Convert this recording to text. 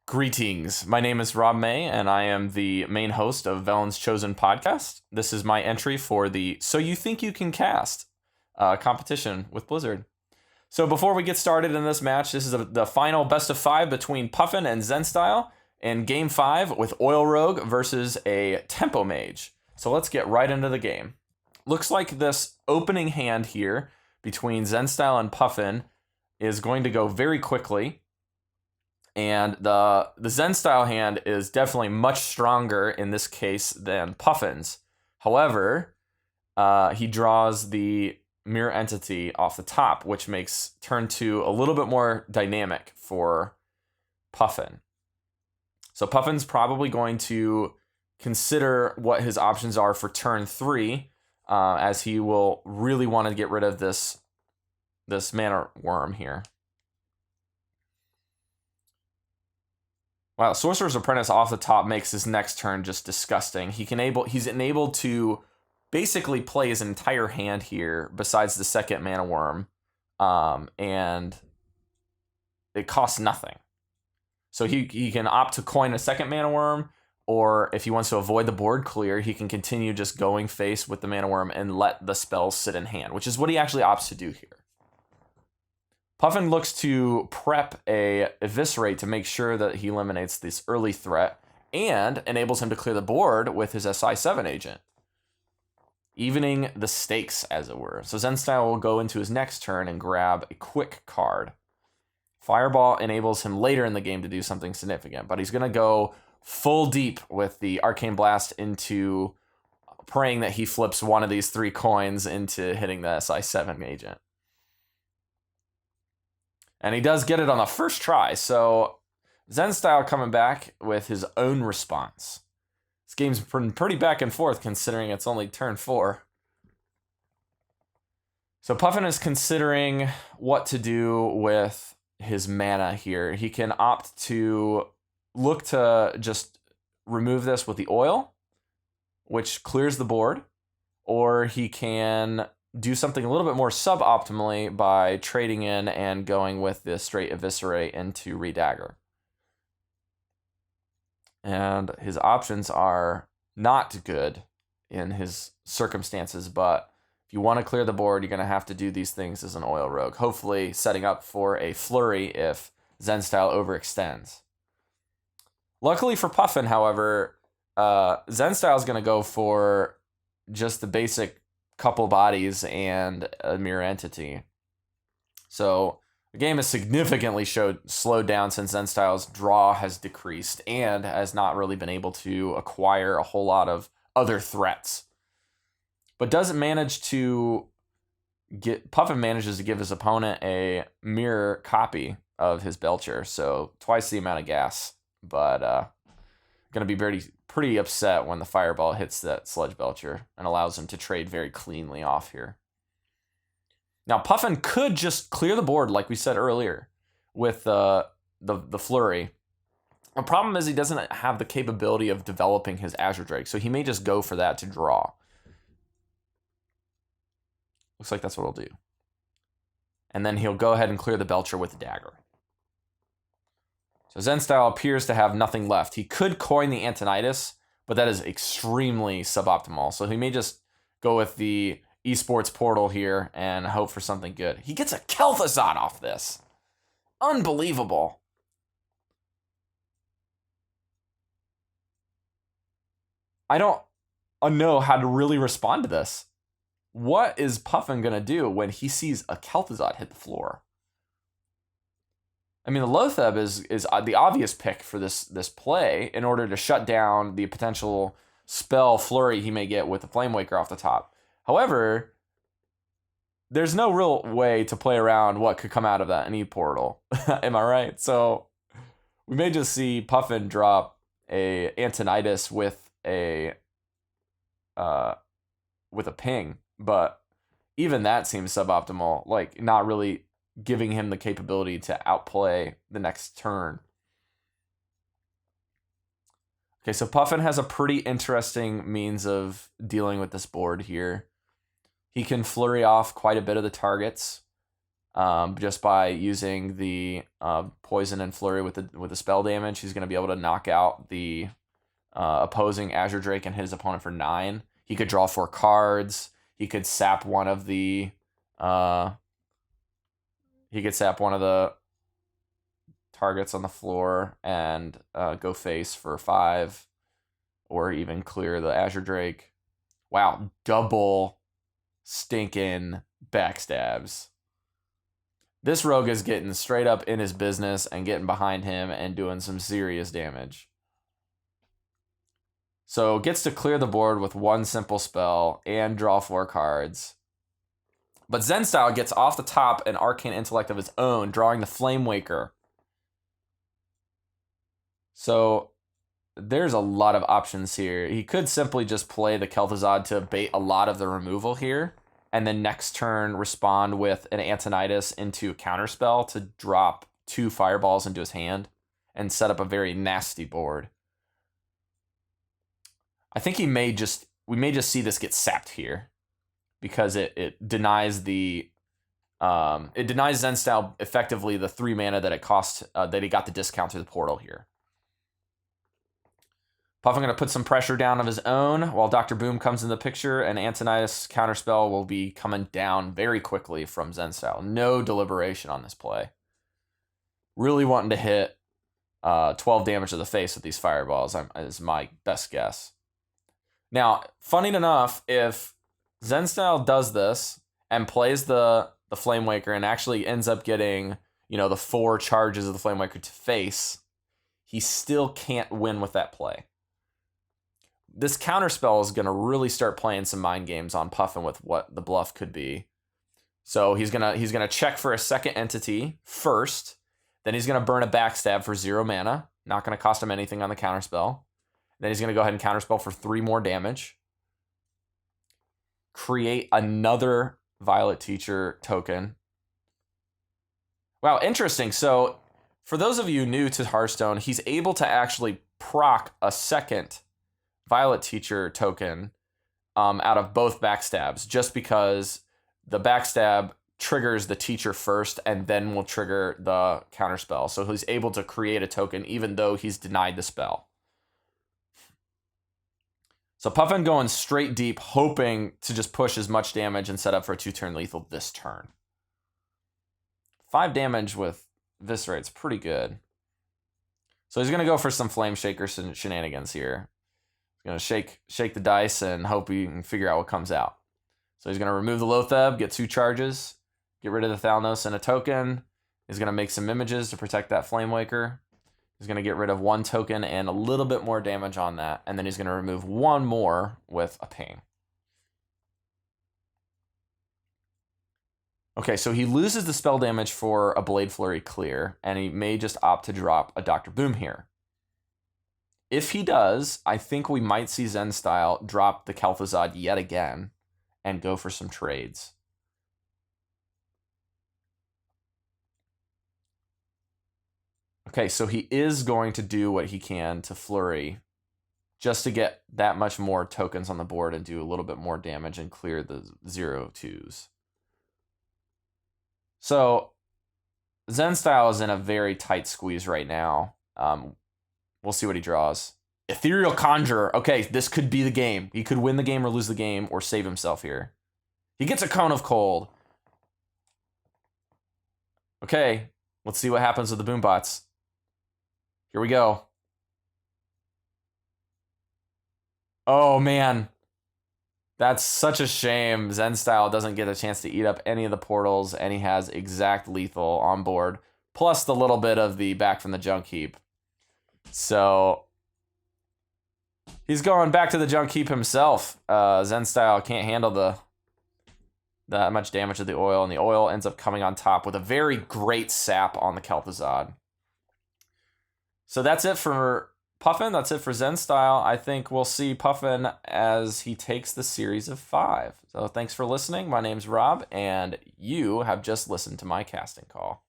Greetings. My name is Rob May, and I am the main host of Velen's Chosen podcast. This is my entry for the So You Think You Can Cast competition with Blizzard. So before we get started in this match, this is the final best of 5 between Puffin and Zenstyle in Game 5 with Oil Rogue versus a Tempo Mage. So let's get right into the game. Looks like this opening hand here between Zenstyle and Puffin is going to go very quickly. And the Zenstyle hand is definitely much stronger in this case than Puffin's. However, he draws the Mirror Entity off the top, which makes turn 2 a little bit more dynamic for Puffin. So Puffin's probably going to consider what his options are for turn 3, as he will really want to get rid of this Mana Worm here. Wow, Sorcerer's Apprentice off the top makes his next turn just disgusting. He's enabled to basically play his entire hand here besides the second Mana Worm, and it costs nothing. So he can opt to coin a second Mana Worm, or if he wants to avoid the board clear, he can continue just going face with the Mana Worm and let the spells sit in hand, which is what he actually opts to do here. Puffin looks to prep a Eviscerate to make sure that he eliminates this early threat and enables him to clear the board with his SI7 agent, evening the stakes, as it were. So Zenstyle will go into his next turn and grab a quick card. Fireball enables him later in the game to do something significant, but he's going to go full deep with the Arcane Blast into praying that he flips one of these 3 coins into hitting the SI7 agent. And he does get it on the first try, so Zenstyle coming back with his own response. This game's been pretty back and forth considering it's only turn 4. So Puffin is considering what to do with his mana here. He can opt to look to just remove this with the oil, which clears the board, or he can do something a little bit more suboptimally by trading in and going with the straight Eviscerate into Redagger. And his options are not good in his circumstances, but if you want to clear the board, you're going to have to do these things as an Oil Rogue, hopefully setting up for a flurry if Zenstyle overextends. Luckily for Puffin, however, Zenstyle is going to go for just the basic couple bodies and a Mirror Entity. So the game has significantly slowed down since Zenstyle's draw has decreased and has not really been able to acquire a whole lot of other threats. But doesn't manage to Puffin manages to give his opponent a mirror copy of his Belcher, so twice the amount of gas, but going to be pretty upset when the Fireball hits that Sludge Belcher and allows him to trade very cleanly off here. Now, Puffin could just clear the board, like we said earlier, with the Flurry. The problem is he doesn't have the capability of developing his Azure Drake, so he may just go for that to draw. Looks like that's what he'll do. And then he'll go ahead and clear the Belcher with the Dagger. So Zenstyle appears to have nothing left. He could coin the Antonidas, but that is extremely suboptimal. So he may just go with the Esports Portal here and hope for something good. He gets a Kel'Thuzad off this. Unbelievable. I don't know how to really respond to this. What is Puffin going to do when he sees a Kel'Thuzad hit the floor? I mean, the Loatheb is the obvious pick for this play in order to shut down the potential spell flurry he may get with the Flamewaker off the top. However, there's no real way to play around what could come out of that any portal. Am I right? So we may just see Puffin drop a Antonidas with a ping, but even that seems suboptimal. Like, not really giving him the capability to outplay the next turn. Okay, so Puffin has a pretty interesting means of dealing with this board here. He can flurry off quite a bit of the targets. just by using the poison and flurry with the spell damage. He's going to be able to knock out the opposing Azure Drake and hit his opponent for 9. He could draw 4 cards. He could sap one of the targets on the floor and go face for 5, or even clear the Azure Drake. Wow, double stinking backstabs. This rogue is getting straight up in his business and getting behind him and doing some serious damage. So gets to clear the board with 1 simple spell and draw 4 cards. But Zen Style gets off the top an Arcane Intellect of his own, drawing the Flame Waker. So there's a lot of options here. He could simply just play the Kel'Thuzad to bait a lot of the removal here, and then next turn respond with an Antonidas into a counterspell to drop 2 fireballs into his hand and set up a very nasty board. I think we may just see this get sapped here, because it denies Zen Style effectively the 3 mana that it cost, that he got the discount through the portal here. Puffin going to put some pressure down of his own while Dr. Boom comes in the picture, and Antonidas counterspell will be coming down very quickly from Zen Style. No deliberation on this play. Really wanting to hit 12 damage to the face with these fireballs is my best guess. Now, funny enough, if Zen Style does this and plays the Flame Waker and actually ends up getting, the 4 charges of the Flame Waker to face, he still can't win with that play. This counterspell is going to really start playing some mind games on Puffin with what the bluff could be. So he's gonna check for a second entity first, then he's gonna burn a backstab for 0 mana, not gonna cost him anything on the counterspell. Then he's gonna go ahead and counterspell for 3 more damage. Create another Violet Teacher token. Wow, interesting. So for those of you new to Hearthstone, he's able to actually proc a second Violet Teacher token out of both backstabs, just because the backstab triggers the teacher first and then will trigger the counterspell. So he's able to create a token even though he's denied the spell. So Puffin going straight deep, hoping to just push as much damage and set up for a 2-turn lethal this turn. 5 damage with Viscerate's pretty good. So he's going to go for some Flame Shaker shenanigans here. He's going to shake the dice and hope he can figure out what comes out. So he's going to remove the Loatheb, get 2 charges, get rid of the Thalnos and a token. He's going to make some images to protect that Flame Waker. He's going to get rid of 1 token and a little bit more damage on that. And then he's going to remove 1 more with a Pain. Okay, so he loses the spell damage for a Blade Flurry clear, and he may just opt to drop a Dr. Boom here. If he does, I think we might see Zen Style drop the Kel'Thuzad yet again and go for some trades. Okay, so he is going to do what he can to Flurry just to get that much more tokens on the board and do a little bit more damage and clear the 0/2s. So Zen Style is in a very tight squeeze right now. We'll see what he draws. Ethereal Conjurer. Okay, this could be the game. He could win the game or lose the game or save himself here. He gets a Cone of Cold. Okay, let's see what happens with the Boombots. Here we go. Oh, man. That's such a shame. Zen Style doesn't get a chance to eat up any of the portals, and he has exact lethal on board, plus the little bit of the back from the junk heap. So he's going back to the junk heap himself. Zen Style can't handle that much damage to the oil, and the oil ends up coming on top with a very great sap on the Kel'Thuzad. So that's it for Puffin. That's it for Zen Style. I think we'll see Puffin as he takes the series of 5. So thanks for listening. My name's Rob, and you have just listened to my casting call.